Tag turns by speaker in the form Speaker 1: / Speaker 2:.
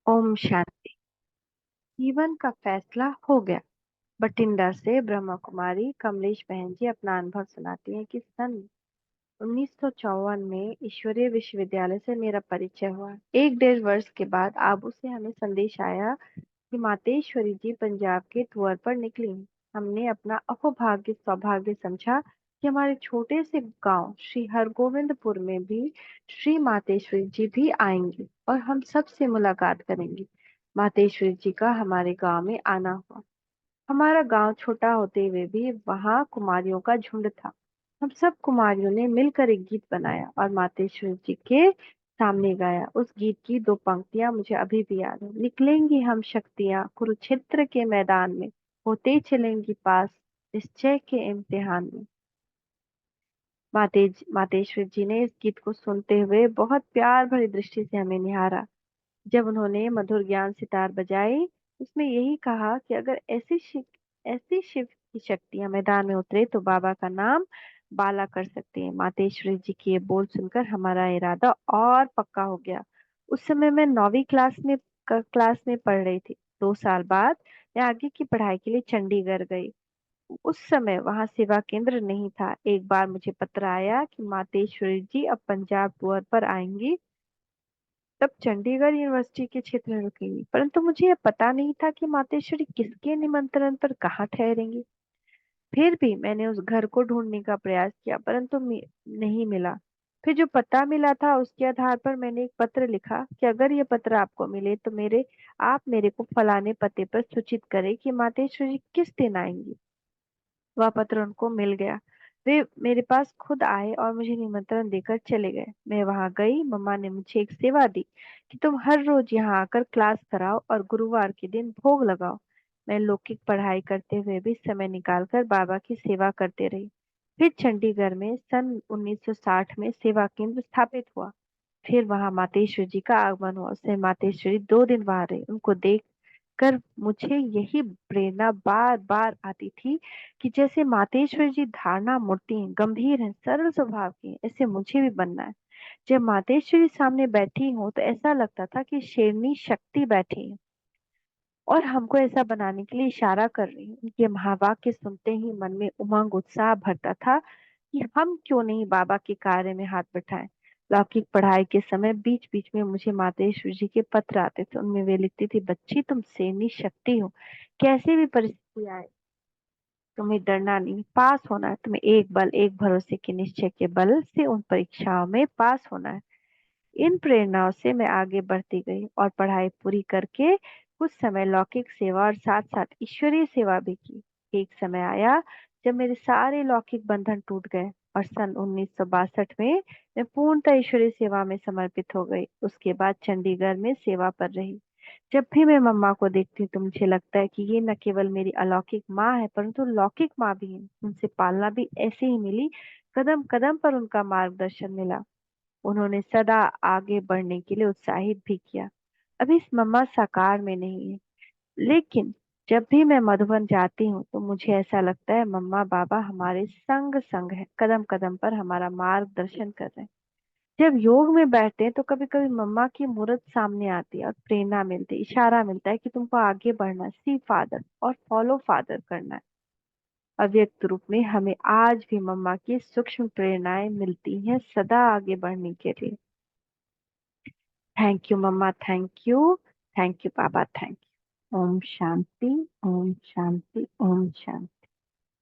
Speaker 1: ओम शांति। जीवन का फैसला हो गया। बठिंडा से ब्रह्मा कुमारी कमलेश बहन जी अपना अनुभव सुनाती हैं कि सन 1954 में ईश्वरीय विश्वविद्यालय से मेरा परिचय हुआ। एक डेढ़ वर्ष के बाद आबू से हमें संदेश आया कि मातेश्वरी जी पंजाब के टूर पर निकली। हमने अपना अहोभाग्य सौभाग्य समझा कि हमारे छोटे से गांव श्री हरगोविंदपुर में भी श्री मातेश्वरी जी भी आएंगी और हम सबसे मुलाकात करेंगे। मातेश्वरी जी का हमारे गांव में आना हुआ। हमारा गांव छोटा होते हुए भी वहां कुमारियों का झुंड था। हम सब कुमारियों ने मिलकर एक गीत बनाया और मातेश्वरी जी के सामने गाया। उस गीत की दो पंक्तियां मुझे अभी भी याद है। निकलेंगी हम शक्तियां कुरुक्षेत्र के मैदान में, होते चलेंगी पास निश्चय के इम्तिहान में। मातेश्वरी जी ने इस गीत को सुनते हुए बहुत प्यार भरी दृष्टि से हमें निहारा। जब उन्होंने मधुर ज्ञान सितार बजाई, उसमें यही कहा कि अगर ऐसी शिव की शक्तियां मैदान में उतरे तो बाबा का नाम बाला कर सकते हैं। मातेश्वरी जी के ये बोल सुनकर हमारा इरादा और पक्का हो गया। उस समय मैं 9वीं क्लास में पढ़ रही थी। 2 साल बाद मैं आगे की पढ़ाई के लिए चंडीगढ़ गई। उस समय वहां सेवा केंद्र नहीं था। एक बार मुझे पत्र आया कि मातेश्वरी जी अब पंजाब टूर पर आएंगी, तब चंडीगढ़ यूनिवर्सिटी के क्षेत्र में रुकेंगी। परंतु मुझे यह पता नहीं था कि मातेश्वरी किसके निमंत्रण पर कहाँ ठहरेंगी। फिर भी मैंने उस घर को ढूंढने का प्रयास किया, परंतु नहीं मिला। फिर जो पता मिला था उसके आधार पर मैंने एक पत्र लिखा कि अगर ये पत्र आपको मिले तो आप मेरे को फलाने पते पर सूचित करें कि मातेश्वरी किस दिन आएंगी। वह पत्र उनको मिल गया। वे मेरे पास खुद आए और मुझे निमंत्रण देकर चले गए। मैं वहां गई। मम्मा ने मुझे एक सेवा दी कि तुम हर रोज यहाँ आकर क्लास कराओ और गुरुवार के दिन भोग लगाओ। मैं लौकिक पढ़ाई करते हुए भी समय निकालकर बाबा की सेवा करते रही। फिर चंडीगढ़ में सन 1960 में सेवा केंद्र स्थापित हुआ। फिर वहां मातेश्वर जी का आगमन हुआ। उससे मातेश्वरी 2 दिन वहां रही। उनको देख कर मुझे यही प्रेरणा बार बार आती थी कि जैसे मातेश्वर जी धारणा मूर्ति हैं, गंभीर हैं, सरल स्वभाव की हैं, ऐसे मुझे भी बनना है। जब मातेश्वरी सामने बैठी हूँ तो ऐसा लगता था कि शेरनी शक्ति बैठी है और हमको ऐसा बनाने के लिए इशारा कर रही है। उनके महावाक्य सुनते ही मन में उमंग उत्साह भरता था कि हम क्यों नहीं बाबा के कार्य में हाथ बटाएं। लौकिक पढ़ाई के समय बीच बीच में मुझे मातेश्वर जी के पत्र आते थे। उनमें वे लिखती थी, बच्ची तुम सेनी शक्ति हो, कैसे भी परिस्थिति आए तुम्हें डरना नहीं, पास होना है। तुम्हें एक बल एक भरोसे के निश्चय के बल से उन परीक्षाओं में पास होना है। इन प्रेरणाओं से मैं आगे बढ़ती गई और पढ़ाई पूरी करके कुछ समय लौकिक सेवा और साथ साथ ईश्वरीय सेवा भी की। एक समय आया जब मेरे सारे लौकिक बंधन टूट गए और सन 1962 में मैं पूर्णतः ईश्वरीय सेवा में समर्पित हो गई। उसके बाद चंडीगढ़ में सेवा पर रही। जब भी मैं मम्मा को देखती हूँ तो मुझे लगता है कि ये न केवल मेरी अलौकिक माँ है परंतु लौकिक माँ भी है। उनसे पालना भी ऐसे ही मिली। कदम कदम पर उनका मार्गदर्शन मिला। उन्होंने सदा आगे बढ़ने के लिए उत्साहित भी किया। अभी इस मम्मा साकार में नहीं है, लेकिन जब भी मैं मधुबन जाती हूँ तो मुझे ऐसा लगता है मम्मा बाबा हमारे संग संग है, कदम कदम पर हमारा मार्गदर्शन कर रहे हैं। जब योग में बैठते हैं तो कभी कभी मम्मा की मूर्त सामने आती है और प्रेरणा मिलती है, इशारा मिलता है कि तुमको आगे बढ़ना है, सी फादर और फॉलो फादर करना है। अव्यक्त रूप में हमें आज भी मम्मा की सूक्ष्म प्रेरणाएं मिलती हैं सदा आगे बढ़ने के लिए। Thank you mamma, thank you papa, thank you. ओम शांति, ओम शांति, ओम शांति।